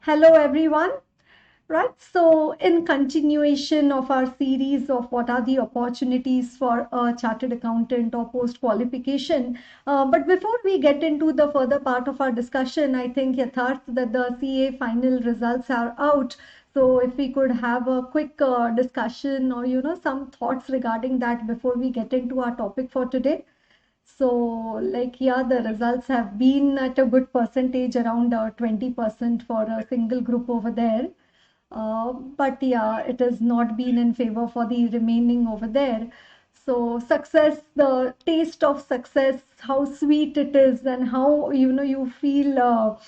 Hello, everyone. Right. So, in continuation of our series of what are the opportunities for a chartered accountant or post qualification, but before we get into the further part of our discussion, I think Yatharth that the CA final results are out. So, if we could have a quick discussion or some thoughts regarding that before we get into our topic for today. So, yeah, the results have been at a good percentage, around 20% for a single group over there. But yeah, it has not been in favor for the remaining over there. So, success, the taste of success, how sweet it is, and how you feel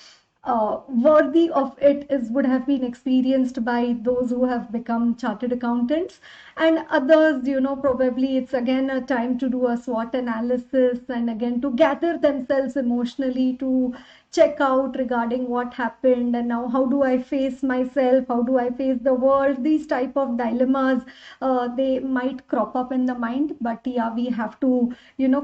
worthy of it is would have been experienced by those who have become chartered accountants, and others, probably it's again a time to do a SWOT analysis and again to gather themselves emotionally to check out regarding what happened and now how do I face myself, how do I face the world. These type of dilemmas, they might crop up in the mind, but yeah, we have to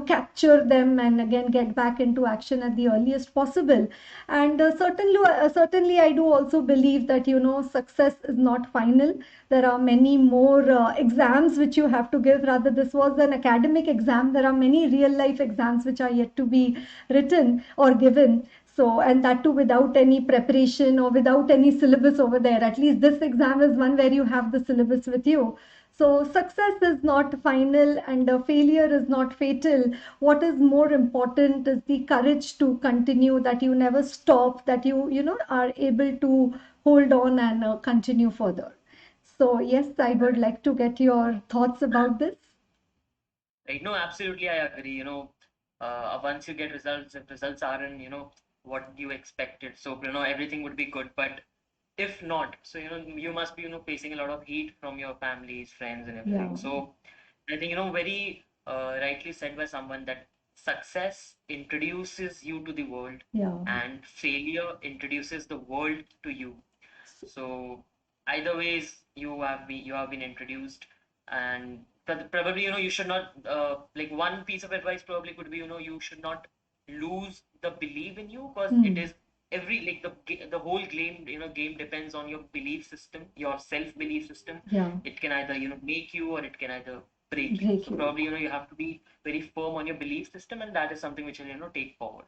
capture them and again get back into action at the earliest possible. And certainly I do also believe that success is not final. There are many more exams which you have to give. Rather, this was an academic exam. There are many real life exams which are yet to be written or given. So, and that too without any preparation or without any syllabus over there. At least this exam is one where you have the syllabus with you. So, success is not final and failure is not fatal. What is more important is the courage to continue, that you never stop, that you are able to hold on and continue further. So, yes, I would Correct. like to get your thoughts about this. Right. No, absolutely, I agree. Once you get results, if results aren't, what you expected, so everything would be good. But if not, so you must be facing a lot of heat from your families, friends, and everything. Yeah, So I think very rightly said by someone that success introduces you to the world, yeah, and failure introduces the world to you. So either ways, you have been introduced, and probably you should not like one piece of advice probably could be you should not lose the belief in you, because it hmm. is every like the whole game depends on your belief system, your self belief system. Yeah, It can either make you, or it can either break you. break So you. probably you have to be very firm on your belief system, and that is something which will take forward.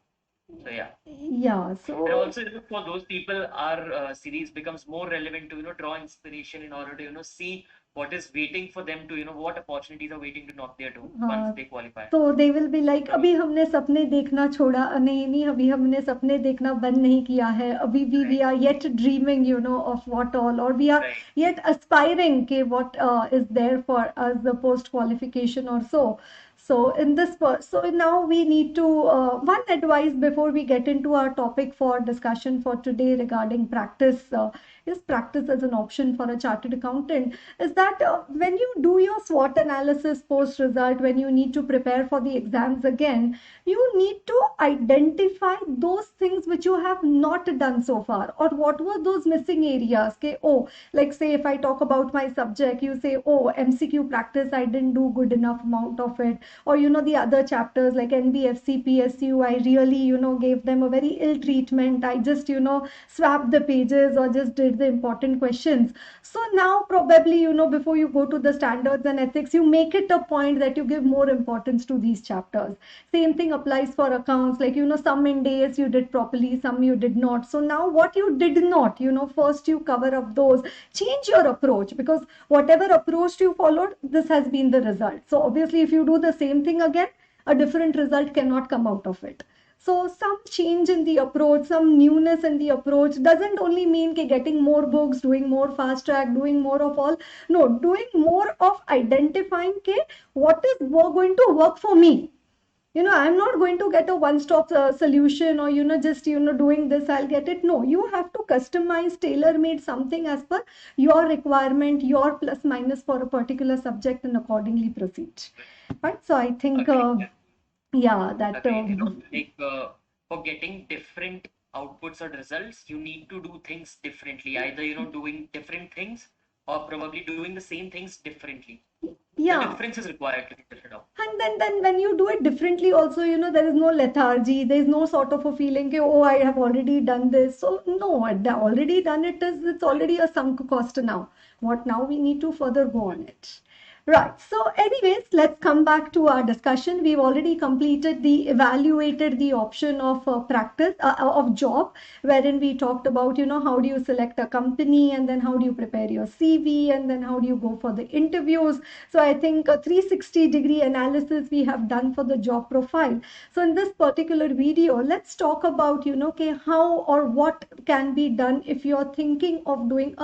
So yeah. Yeah, And so also, for those people, our series becomes more relevant to draw inspiration in order to see what is waiting for them to what opportunities are waiting to knock their door once हाँ, they qualify. तो they will be like So अभी हमने सपने देखना छोड़ा, नहीं नहीं, अभी हमने सपने देखना बंद नहीं किया है, अभी भी we right, are yet dreaming of what all, और we are right, yet aspiring के what is there for us the post qualification or so. So in this so now we need to one advice before we get into our topic for discussion for today regarding practice, is practice as an option for a chartered accountant, is that when you do your SWOT analysis post result, when you need to prepare for the exams again, you need to identify those things which you have not done so far, or what were those missing areas. Okay, oh, like say if I talk about my subject, you say, oh, MCQ practice, I didn't do good enough amount of it, or the other chapters like NBFC, PSU, I really gave them a very ill treatment. I just swapped the pages or just did the important questions. So now probably before you go to the standards and ethics, you make it a point that you give more importance to these chapters. Same thing applies for accounts, like some in days you did properly, some you did not. So now what you did not, first you cover up those, change your approach, because whatever approach you followed, this has been the result. So obviously if you do the same thing again, a different result cannot come out of it. So some change in the approach, some newness in the approach doesn't only mean getting more books, doing more fast track, doing more of all. No, doing more of identifying what is going to work for me. I'm not going to get a one stop solution, or just doing this I'll get it. No, you have to customize, tailor made something as per your requirement, your plus minus for a particular subject, and accordingly proceed. Right, so I think agreed, yeah, that agreed. Like for getting different outputs or results, you need to do things differently. Either doing different things, or probably doing the same things differently. The Yeah. difference is required to be filtered out. And then when you do it differently also, there is no lethargy, there is no sort of a feeling, okay, oh, I have already done this. So no, I've already done it, it's already a sunk cost now. What now we need to further go on it. Right. So, anyways, let's come back to our discussion. We've already evaluated the option of practice, of job, wherein we talked about, how do you select a company, and then how do you prepare your CV, and then how do you go for the interviews. So, I think a 360-degree analysis we have done for the job profile. So, in this particular video, let's talk about, okay, how or what can be done if you're thinking of doing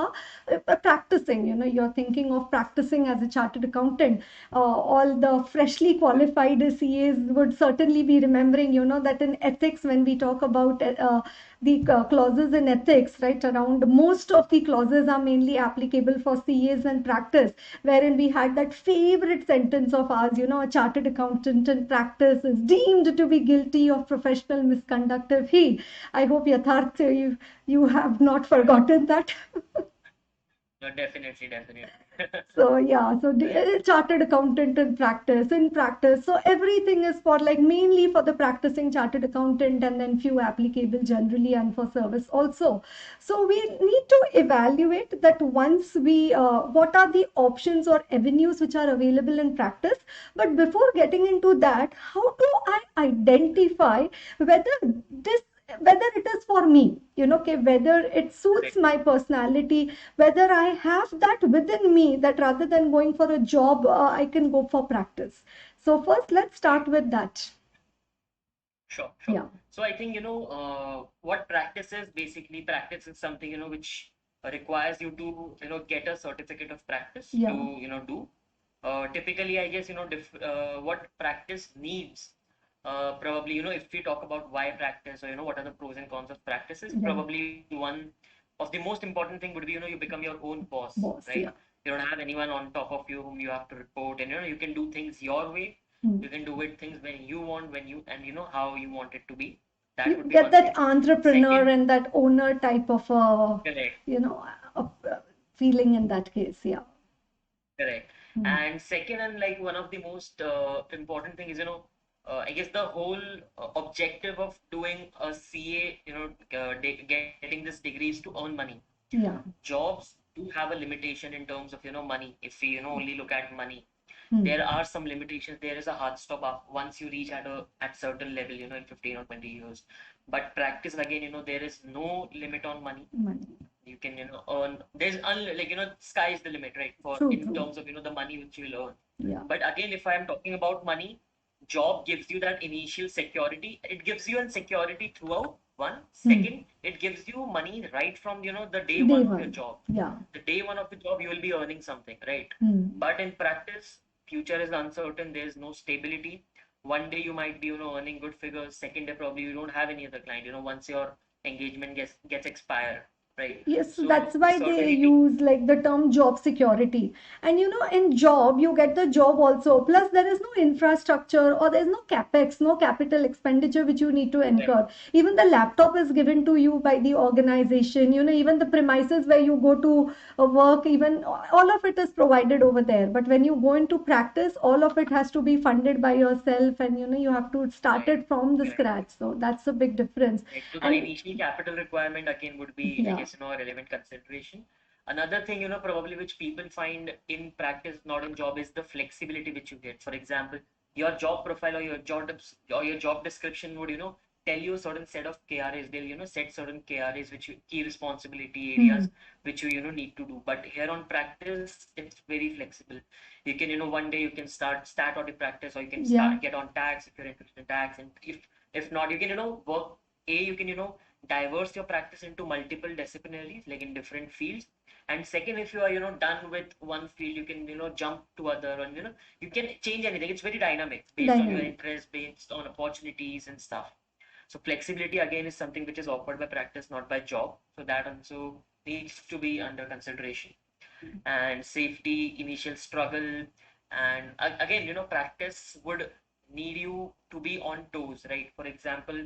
practicing, you're thinking of practicing as a chartered accountant. All the freshly qualified CAs would certainly be remembering, that in ethics, when we talk about the clauses in ethics, right, around most of the clauses are mainly applicable for CAs and practice, wherein we had that favorite sentence of ours, a chartered accountant in practice is deemed to be guilty of professional misconduct if he. I hope, Yatharth, you have not forgotten that. No, definitely, definitely. So yeah, so the Right. chartered accountant in practice. So everything is for like mainly for the practicing chartered accountant, and then few applicable generally and for service also. So we need to evaluate that once we what are the options or avenues which are available in practice. But before getting into that, how do I identify whether this whether it is for me, okay, whether it suits Correct. my personality, whether I have that within me, that rather than going for a job, I can go for practice. So first, let's start Correct. with that. Sure, sure. Yeah, So I think, what practice is basically, practice is something, which requires you to, get a certificate of practice to, yeah, do. Typically, I guess, what practice needs, probably, if we talk about why practice, or, what are the pros and cons of practices, yeah, probably one of the most important thing would be, you become your own boss, boss, right? yeah. You don't have anyone on top of you whom you have to report, and, you can do things your way. Hmm. You can do it things when you want, and how you want it to be. That You would be get one that thing. entrepreneur Second, and that owner type of correct, you know, feeling in that case. Yeah. correct. Hmm. And second, and like one of the most important thing is, I guess the whole objective of doing a CA, getting this degree is to earn money. Yeah. Jobs do have a limitation in terms of, money. If we, only look at money, Hmm. there are some limitations. There is a hard stop once you reach at certain level, in 15 or 20 years. But practice again, there is no limit on money. Money. You can, earn. There's like, sky is the limit, right? For True. in True. terms of, the money which you'll earn. Yeah. But again, if I am talking about money, job gives you that initial security. It gives you a security throughout. One. Hmm. Second, it gives you money right from, the day Day one of your one. job. Yeah. The day one of the job, you will be earning something, right? Hmm. But in practice, future is uncertain. There is no stability. One day you might be, earning good figures. Second day probably you don't have any other client. Once your engagement gets expired, right? Yes, So that's why they certainly be use like the term job security. And in job, you get the job also. Plus, there is no infrastructure or there's no capex, no capital expenditure which you need to correct, incur. Even the laptop is given to you by the organization. Even the premises where you go to work, even all of it is provided over there. But when you go into practice, all of it has to be funded by yourself, and you have to start right, it from the correct. scratch. So that's a big difference. Right. So the And initial capital requirement again would be, I yeah. guess, a relevant consideration. Another thing, probably which people find in practice, not in job, is the flexibility which you get. For example, your job profile or your job description would, tell you a certain set of KRAs. They'll, set certain KRAs, which key responsibility Hmm. areas which you, need to do. But here on practice, it's very flexible. You can, one day you can start audit practice, or you can Yeah. start get on tax if you're interested in tax, and if not, you can, work you can, diverse your practice into multiple disciplinaries, like in different fields. And second, if you are, done with one field, you can, jump to other, and, you can change anything. It's very dynamic based on your Dynamic. interest, based on opportunities and stuff. So flexibility again is something which is offered by practice, not by job. So that also needs to be under consideration. And safety, initial struggle, and again, practice would need you to be on toes, right? For example,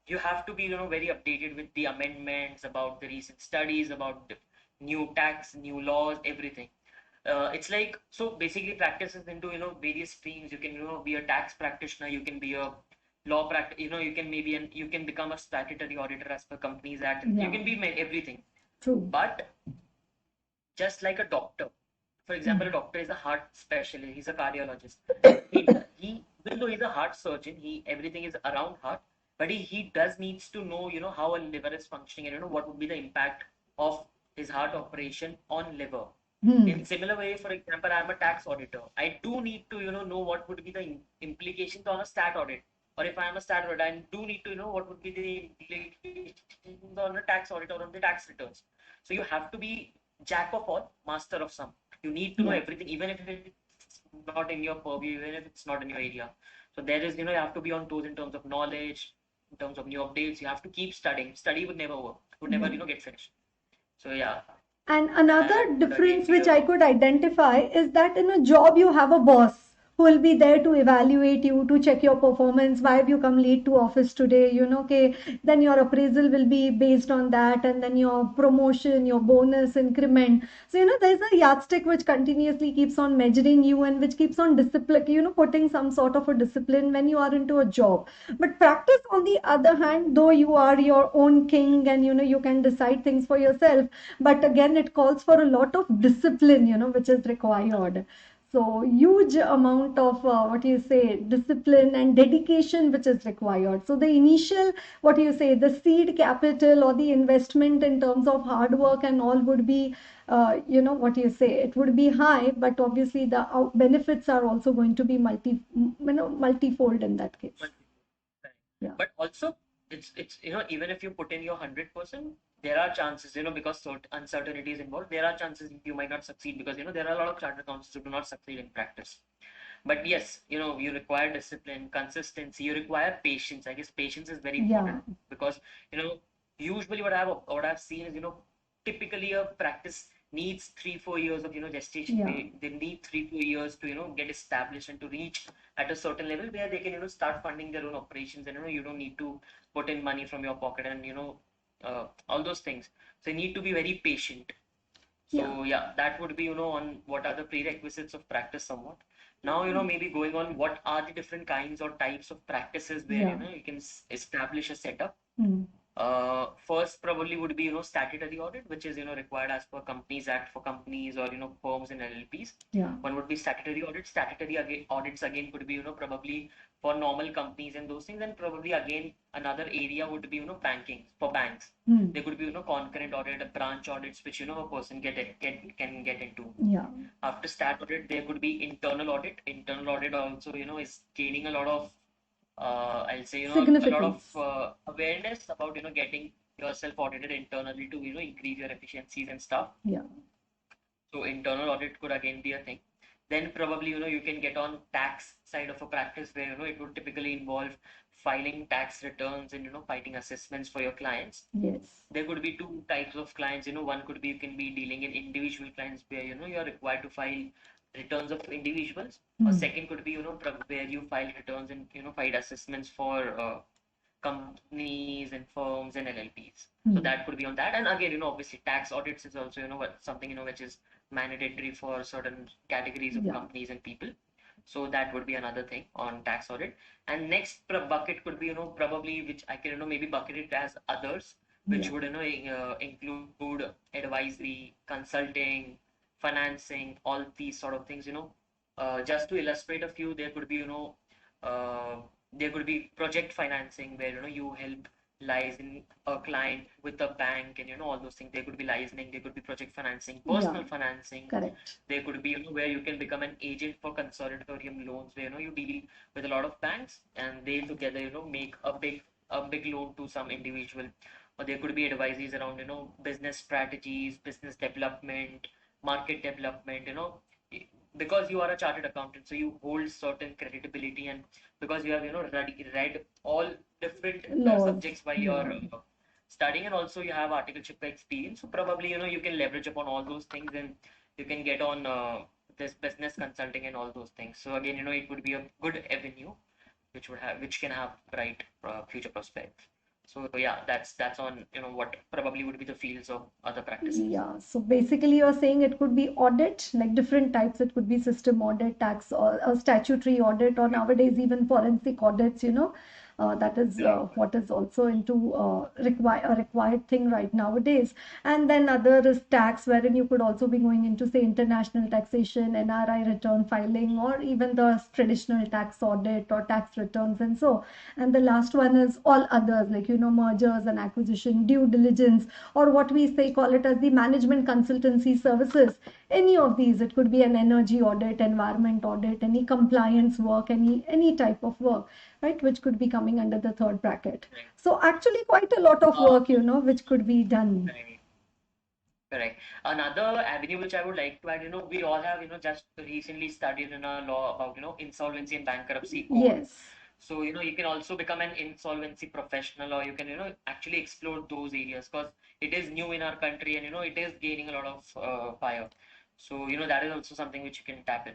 you have to be, very updated with the amendments, about the recent studies, about the new tax, new laws, everything. It's like, so basically practice is into, various streams. You can, be a tax practitioner, you can be a law practice, you can maybe, and you can become a statutory auditor as per Companies Act, and you Yeah, can be everything. true. But just like a doctor, for example, a doctor is a heart specialist, he's a cardiologist. He even though he's a heart surgeon, he everything is around heart, but he does needs to know, how a liver is functioning, and what would be the impact of his heart operation on liver. Hmm. In similar way, for example, I'm a tax auditor. I do need to, know what would be the implications on a stat audit. Or if I'm a stat auditor, I do need to know what would be the implications on a tax audit or on the tax returns. So you have to be jack of all, master of some. You need to know Yeah. everything, even if it's not in your purview, even if it's not in your area. So there is, you have to be on toes in terms of knowledge, in terms of new updates. You have to keep studying. Study would never work, would never, Yeah. get finished. So yeah, And another that would again difference be which a I could identify is that in a job you have a boss who will be there to evaluate you, to check your performance. Why have you come late to office today? Okay, then your appraisal will be based on that, and then your promotion, your bonus, increment. So, there's a yardstick which continuously keeps on measuring you and which keeps on discipline, putting some sort of a discipline when you are into a job. But practice, on the other hand, though you are your own king and you can decide things for yourself, but again it calls for a lot of discipline, which is required. So huge amount of what do you say, discipline and dedication which is required. So the initial, what do you say, the seed capital or the investment in terms of hard work and all would be what do you say, it would be high, but obviously the benefits are also going to be multifold in that case. Correct. Yeah. But also, it's even if you put in your 100%, there are chances, because uncertainty is involved. There are chances you might not succeed, because there are a lot of chartered accountants who do not succeed in practice. But yes, you require discipline, consistency. You require patience. I guess patience is very Yeah. important, because you know usually what I've seen is, typically a practice needs 3-4 years of gestation. Yeah. They need 3-4 years to get established and to reach at a certain level where they can start funding their own operations, and you don't need to put in money from your pocket, and all those things. So you need to be very patient. Yeah. So yeah, that would be, on what are the prerequisites of practice somewhat. Now, maybe going on what are the different kinds or types of practices where, Yeah. you can establish a setup. Hmm. First probably would be, statutory audit, which is, required as per Companies Act for companies or, firms and LLPs. Yeah. One would be statutory audit. Statutory audits again could be, probably for normal companies and those things. And probably again, another area would be, banking for banks. Hmm. There could be, concurrent audit, branch audits, which, a person can get into. Yeah. After stat audit, there could be internal audit. Internal audit also, is gaining a lot of, I'll say, a lot of Significance. awareness about, getting yourself audited internally to, increase your efficiencies and stuff. Yeah. So internal audit could again be a thing. Then probably, you can get on tax side of a practice where, it would typically involve filing tax returns and, fighting assessments for your clients. Yes. There could be two types of clients. One could be, you can be dealing in individual clients where, you're required to file returns of individuals. Or Hmm. second could be, where you file returns and, fight assessments for companies and firms and LLPs. So Hmm. that could be on that. And again, obviously tax audits is also, something, which is mandatory for certain categories of Yeah. companies and people. So that would be another thing on tax audit. And next bucket could be, probably, which I can, maybe bucket it as others, which Yeah. would, include advisory, consulting, financing, all these sort of things. Just to illustrate a few, there could be, uh, there could be project financing where, you help liaison a client with a bank, and all those things. There could be licensing, there could be project financing, Yeah. personal financing. Correct. There could be, where you can become an agent for consortium loans, where, you deal with a lot of banks, and they together, make a big loan to some individual. Or there could be advisories around, business strategies, business development, market development, because you are a chartered accountant, so you hold certain credibility, and because you have, read all different Laws. subjects while Yeah. you're studying, and also you have articleship experience. So probably, you can leverage upon all those things, and you can get on this business consulting and all those things. So again, it would be a good avenue which can have bright future prospects. So yeah, that's on what probably would be the fields of other practices. Yeah, so basically you're saying it could be audit, like different types. It could be system audit, tax or a statutory audit, or nowadays even forensic audits, that is Right. what is also into a required thing right nowadays. And then other is tax, wherein you could also be going into, say, international taxation, NRI return filing, or even the traditional tax audit or tax returns and so. And the last one is all others, like, mergers and acquisition, due diligence, or what we say call it as the management consultancy services. Any of these, it could be an energy audit, environment audit, any compliance work, any type of work, right, which could be coming under the third bracket. Right. So actually quite a lot of Uh, work, which could be done. right. Correct. Another avenue which I would like to add, we all have, just recently studied in our law about, insolvency and bankruptcy code. Yes. So, you can also become an insolvency professional, or you can, actually explore those areas, because it is new in our country, and, it is gaining a lot of fire. So, that is also something which you can tap in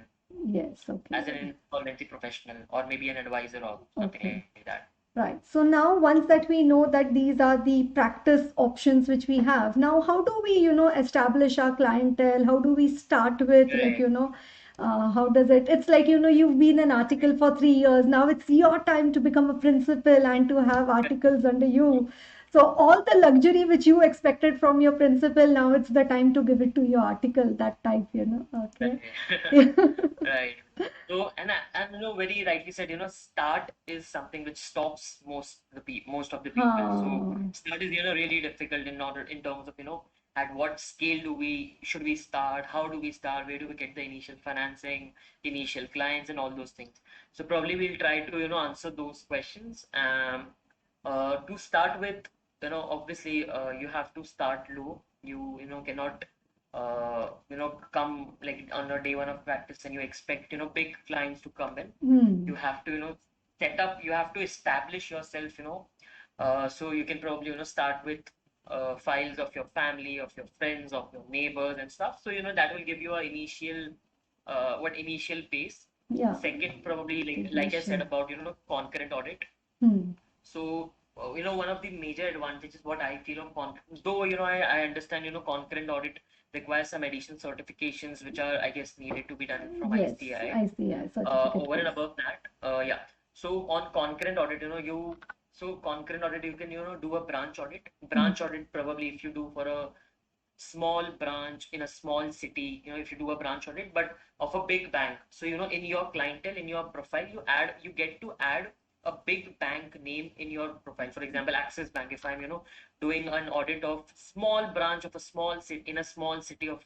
Yes. Okay. as an insolvency professional, or maybe an advisor or something Okay. like that. Right. So now, once that we know that these are the practice options which we have, now how do we, establish our clientele? How do we start with, like, Right. how does it? It's like, you've been an article for 3 years. Now it's your time to become a principal and to have articles under you. So all the luxury which you expected from your principal, now it's the time to give it to your article, that type, Okay. Right. Right. So, and very rightly said, start is something which stops most of the people. So Huh. start is, really difficult in terms of, at what scale should we start? How do we start? Where do we get the initial financing, initial clients, and all those things? So probably we'll try to, answer those questions. To start with, obviously, you have to start low. You cannot come like on a day one of practice and you expect, big clients to come in. Hmm. You have to, you have to establish yourself, so you can probably, start with files of your family, of your friends, of your neighbors and stuff. So, that will give you a initial base. Yeah. Second, probably like I said Initial. about, concurrent audit. Hmm. So, one of the major advantages, what I feel of though, I understand, concurrent audit requires some additional certifications, which are, I guess, needed to be done from Yes, ICI. I see. A certificate Over and course. above that, yeah. So on concurrent audit, so concurrent audit, you can, do a branch audit. Hmm. Branch audit, probably if you do for a small branch in a small city, if you do a branch audit, but of a big bank. So, in your clientele, in your profile, you get to add a big bank name in your profile. For example, Axis Bank, if I'm, doing an audit of small branch of a small city in a small city of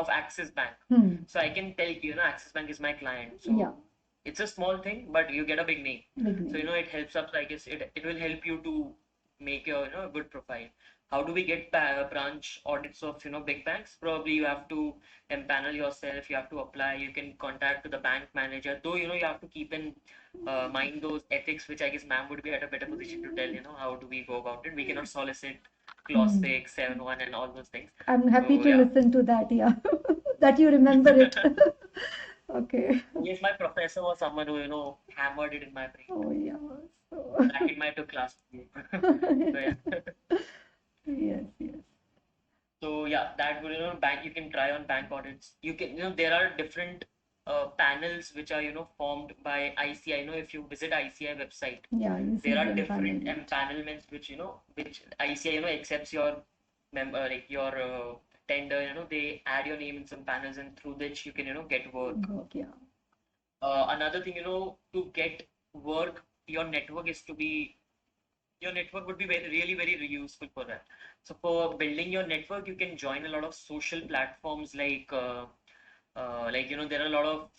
Axis Bank. Hmm. So I can tell you, Axis Bank is my client. Yeah. So it's a small thing, but you get a big name. Big So, name. it helps up, I guess it will help you to make your, a good profile. How do we get branch audits of, big banks? Probably you have to empanel yourself, you have to apply, you can contact to the bank manager, though, you have to keep in mind those ethics, which I guess ma'am would be at a better position to tell, how do we go about it. We cannot solicit clause Hmm. 6, 7, 1 and all those things. I'm happy So to yeah. listen to that. Yeah. That you remember it. Okay. Yes, my professor was someone who, hammered it in my brain Oh, yeah. So, back in my two class. So yeah. yes, yes. So yeah, that would, bank, you can try on bank audits. You can, there are different panels which are, formed by ICI. If you visit ICI website, Yeah, there UC's are different empanelment. empanelments which ICI, accepts your member, like your tender. They add your name in some panels, and through which you can, get work. Work, yeah. Another thing, to get work, your network would be really, very useful for that. So for building your network, you can join a lot of social platforms like, there are a lot of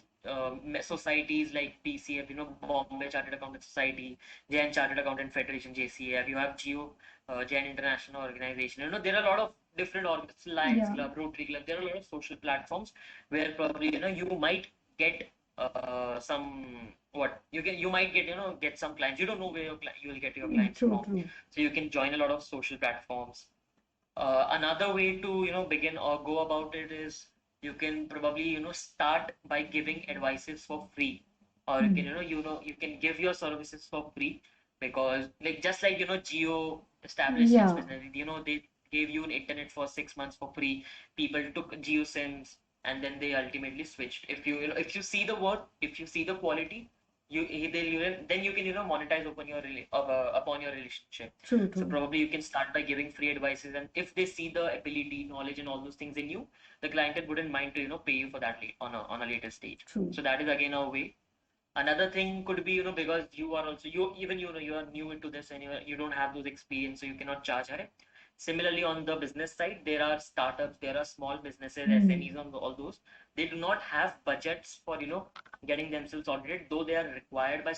societies like PCF, Bombay Chartered Accountant Society, Jain Chartered Accountant Federation, JCF. You have Jain International Organization. There are a lot of different Lions Yeah. Club, Rotary Club. There are a lot of social platforms where probably, you might get some what you might get, get some clients. You don't know where you will get your clients True, from. true. So you can join a lot of social platforms. Another way to, begin or go about it is you can probably, start by giving advices for free, or you Hmm. can, you can give your services for free, because like just like Geo established its Yeah, business, they gave you an internet for 6 months for free. People took Geo SIMs and then they ultimately switched. If you see the work, if you see the quality, then you can monetize upon your relationship. true, So true, probably you can start by giving free advices, and if they see the ability, knowledge, and all those things in you, the client wouldn't mind to pay you for that on a later stage. true. So that is again a way. Another thing could be, because you are also, you are new into this, and you don't have those experience, so you cannot charge high. Similarly, on the business side, there are startups, there are small businesses, Hmm. SMEs, on all those. They do not have budgets for getting themselves audited, though they are required by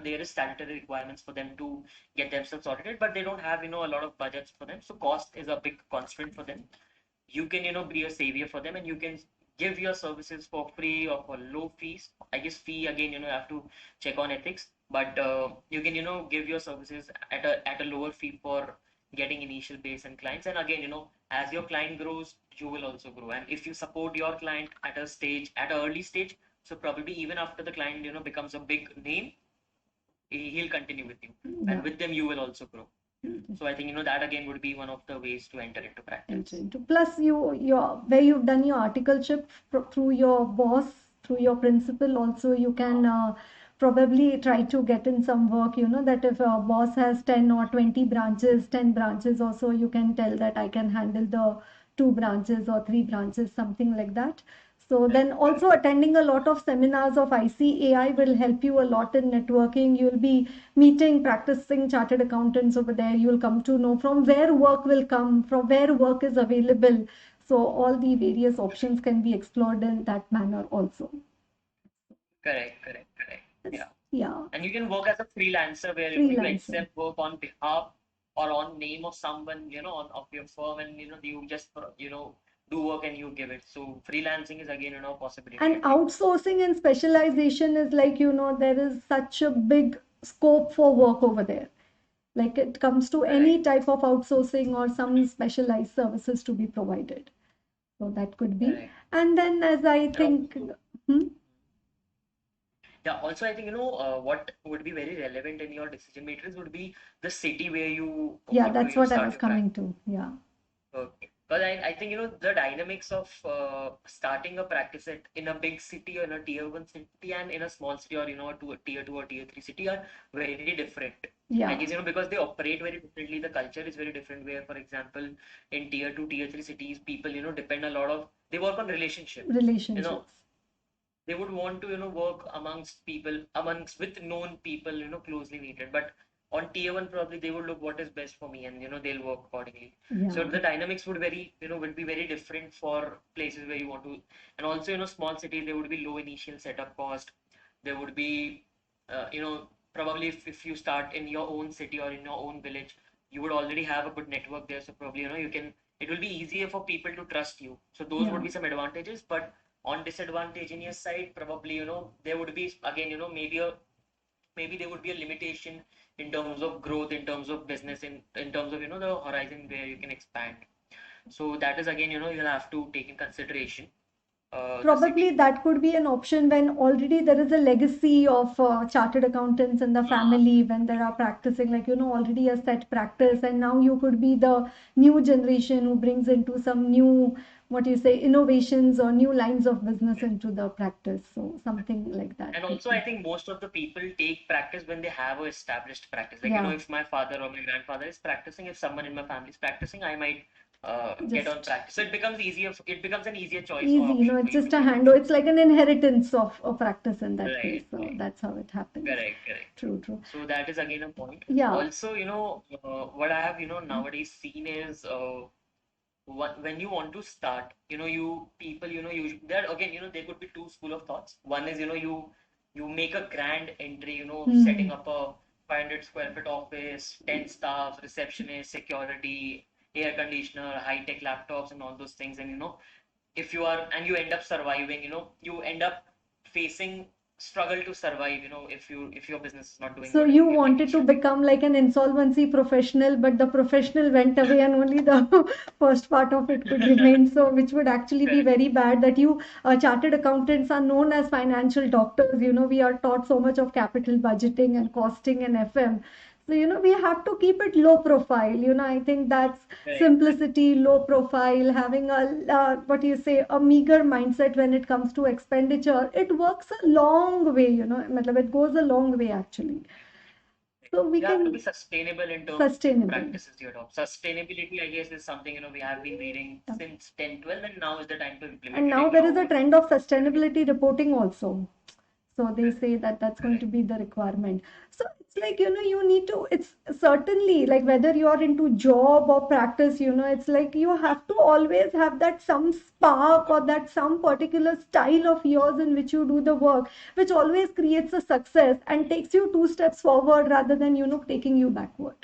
there is statutory requirements for them to get themselves audited, but they don't have a lot of budgets for them. So cost is a big constraint for them. You can be a savior for them, and you can give your services for free or for low fees. I guess fee again, you have to check on ethics, but you can give your services at a lower fee for getting initial base and clients. And again, as your client grows, you will also grow. And if you support your client at an early stage, so probably even after the client becomes a big name, he'll continue with you, Yeah. and with them you will also grow. So I think that again would be one of the ways to enter into Enter practice. into. Plus, your where you've done your articleship through your boss, through your principal, also you can probably try to get in some work. You know that if a boss has 10 or 20 branches, 10 branches, also you can tell that I can handle the 2 branches or 3 branches, something like that. So then Correct. also attending a lot of seminars of ICAI will help you a lot in networking. You'll be meeting practicing chartered accountants over there. You'll come to know from where work will come, from where work is available. So all the various options can be explored in that manner also. Correct. Yeah. Yeah, And you can work as a freelancer where you freelancer. accept work on behalf or on name of someone, of your firm, and you just do work and you give it. So freelancing is again a possibility And again. outsourcing and specialization is like, there is such a big scope for work over there. Like it comes to Correct. any type of outsourcing or some specialized services to be provided. So that could be. Correct. And then as I And think, also, hmm? yeah, also I think what would be very relevant in your decision matrix would be the city where you Yeah, want to that's what I start was your practice. coming to. Yeah. Okay. Because I think the dynamics of starting a practice in a big city or in a tier one city and in a small city, or a tier two or tier three city, are very different. I Yeah. guess because they operate very differently, the culture is very different. Where, for example, in tier two, tier three cities, people depend a lot of, they work on relationship. You know, Relationships. they would want to work amongst people, amongst with known people, closely needed. But on tier one, probably they would look what is best for me, and they'll work accordingly. So Yeah. the dynamics would be very different for places where you want to. And also small cities, there would be low initial setup cost. There would be probably if you start in your own city or in your own village, you would already have a good network there. So probably you can, it will be easier for people to trust you. So those Yeah. would be some advantages. But on disadvantage in your side, probably there would be again maybe there would be a limitation in terms of growth, in terms of business, in terms of the horizon where you can expand. So that is again you'll have to take in consideration the Probably city. that could be an option when already there is a legacy of chartered accountants in the Ah, family, when there are practicing, like, already a set practice, and now you could be the new generation who brings into some new, what you say, innovations or new lines of business correct. into the practice. So something like that And could also, I be. think most of the people take practice when they have a established practice. Like, Yeah, if my father or my grandfather is practicing, if someone in my family is practicing, I might get on just practice. So it becomes easier. It becomes an easier choice or easy, option for it's you to just a get handover. into. It's like an inheritance of a practice in that case. Right, So right. that's how it happens. Correct. True, true. So that is again a point. Yeah, Also, what I have, nowadays seen is when you want to start, you people, there again, there could be two school of thoughts. One is, you make a grand entry, setting hmm. up a 500 square foot office, 10 staff, receptionist, security, air conditioner, high tech laptops, and all those things. And if you are, and you end up surviving, you end up facing struggle to survive, if your business is not doing So good you in wanted to initial phase. become like an insolvency professional, but the professional went away and only the first part of it could remain. So, which would actually be Correct. very bad that you, chartered accountants are known as financial doctors. We are taught so much of capital budgeting and costing and FM. So, we have to keep it low profile. I think that's Correct. simplicity, low profile, having what do you say, a meager mindset when it comes to expenditure. It works a long way, matlab it goes a long way actually. So we You have to be can sustainable in terms of sustainable. practices you adopt. Sustainability, I guess, is something we have been reading Yeah. since 10, 12, and now is the time to And implement it now in there your is a own trend of community. sustainability reporting also. So they say that that's going to Correct. be the requirement. So it's like, you need to, it's certainly like whether you're into job or practice, it's like you have to always have that some spark or that some particular style of yours in which you do the work, which always creates a success and takes you two steps forward rather than, taking you backward.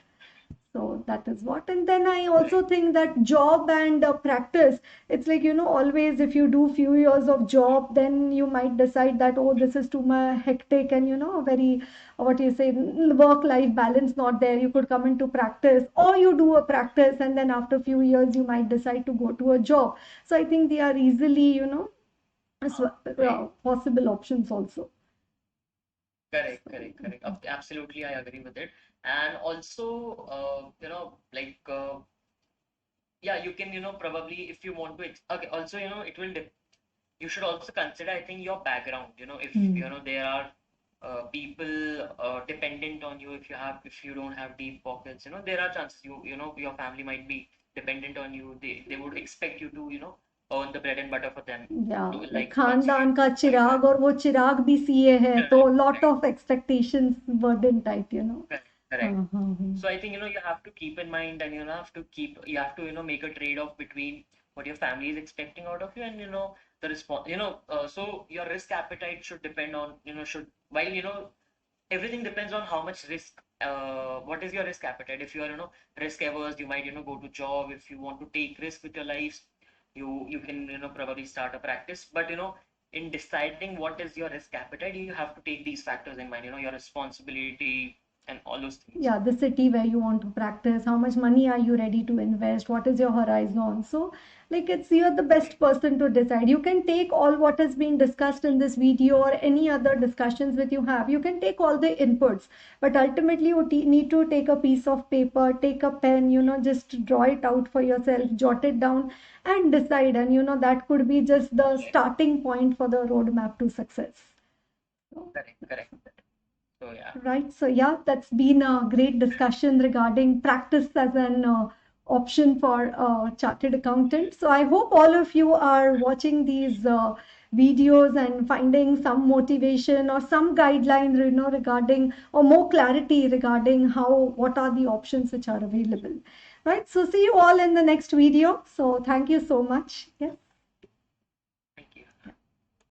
So that is what. And then I also Correct. think that job and practice, it's like, always if you do few years of job, then you might decide that, oh, this is too much hectic and, very, what you say, work life balance not there. You could come into practice, or you do a practice and then after few years you might decide to go to a job. So I think they are easily, Right. possible options also. Correct, correct, correct. Absolutely, I agree with it. And also, yeah, you can, probably if you want to, okay, also, it will, you should also consider, I think, your background. If, Hmm. there are people dependent on you, if you don't have deep pockets, there are chances your family might be dependent on you. They would expect you to, earn the bread and butter for them. या To, like like, once you खानदान का qualify. चिराग और वो चिराग भी CA है तो Correct, lot correct, of expectations burden type correct, हाँ correct. हाँ हाँ So I think you have to keep in mind, and you have to make a trade-off between what your family is expecting out of you, and the response. So your risk appetite should depend on should while everything depends on how much risk. What is your risk appetite? If you are risk averse, you might go to job. If you want to take risk with your life, you can probably start a practice. But in deciding what is your risk appetite, you have to take these factors in mind. Your responsibility and all those things. yeah, the city where you want to practice, how much money are you ready to invest, what is your horizon. So like it's you're the best person to decide. You can take all what has been discussed in this video or any other discussions that you have, you can take all the inputs, but ultimately you need to take a piece of paper, take a pen, just draw it out for yourself, jot it down and decide. And that could be just the Correct, starting point for the roadmap to success. So, correct, correct. So yeah, right. So, yeah, that's been a great discussion regarding practice as an option for chartered accountant. So, I hope all of you are watching these videos and finding some motivation or some guidelines, regarding or more clarity regarding what are the options which are available. Right. So, see you all in the next video. So, thank you so much. Yes.